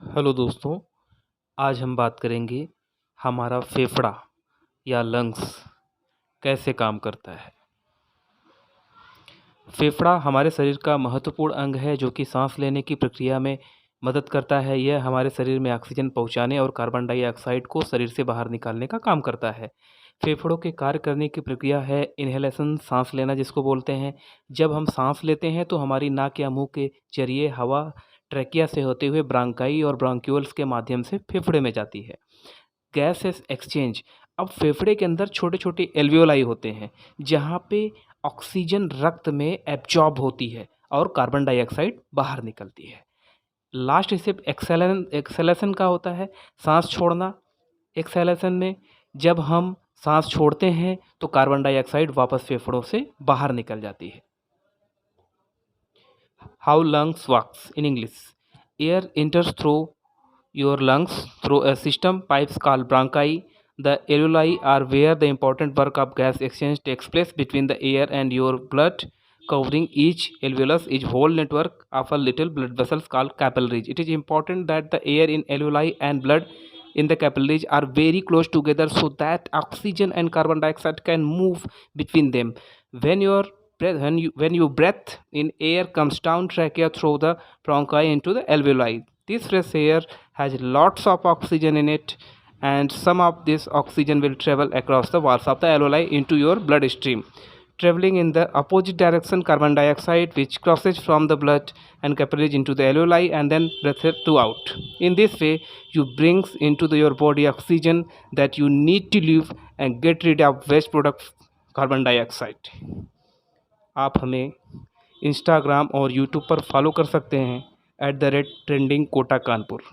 Hello दोस्तों, आज हम बात करेंगे हमारा फेफड़ा या लंग्स कैसे काम करता है। फेफड़ा हमारे शरीर का महत्वपूर्ण अंग है जो कि सांस लेने की प्रक्रिया में मदद करता है। यह हमारे शरीर में ऑक्सीजन पहुंचाने और कार्बन डाइऑक्साइड को शरीर से बाहर निकालने का काम करता है। फेफड़ों के कार्य करने की प्रक्रिया है इन्हेलेशन, सांस लेना जिसको बोलते हैं। जब हम सांस लेते हैं तो हमारी नाक या मुंह के जरिए हवा ट्रैकिया से होते हुए ब्रांकाई और ब्रांक्यूल्स के माध्यम से फेफड़े में जाती है। गैस एक्सचेंज, अब फेफड़े के अंदर छोटे छोटे एल्वियोलाई होते हैं जहाँ पे ऑक्सीजन रक्त में एब्जॉर्ब होती है और कार्बन डाइऑक्साइड बाहर निकलती है। लास्ट स्टेप एक्सेलेशन का होता है, सांस छोड़ना। एक्सेलेशन में जब हम सांस छोड़ते हैं तो कार्बन डाइऑक्साइड वापस फेफड़ों से बाहर निकल जाती है। How lungs works in English. Air enters through your lungs through a system pipes called bronchi. The alveoli are where the important work of gas exchange takes place between the air and your blood. Covering each alveolus is whole network of a little blood vessels called capillaries. It is important that the air in alveoli and blood in the capillaries are very close together so that oxygen and carbon dioxide can move between them. When your when you breath in, air comes down trachea through the bronchi into the alveoli. This fresh air has lots of oxygen in it, and some of this oxygen will travel across the walls of the alveoli into your bloodstream. Traveling in the opposite direction, carbon dioxide which crosses from the blood and capillaries into the alveoli and then breathed to out. In this way, you brings into your body oxygen that you need to live and get rid of waste product carbon dioxide. आप हमें Instagram और YouTube पर follow कर सकते हैं @trendingkota Kanpur.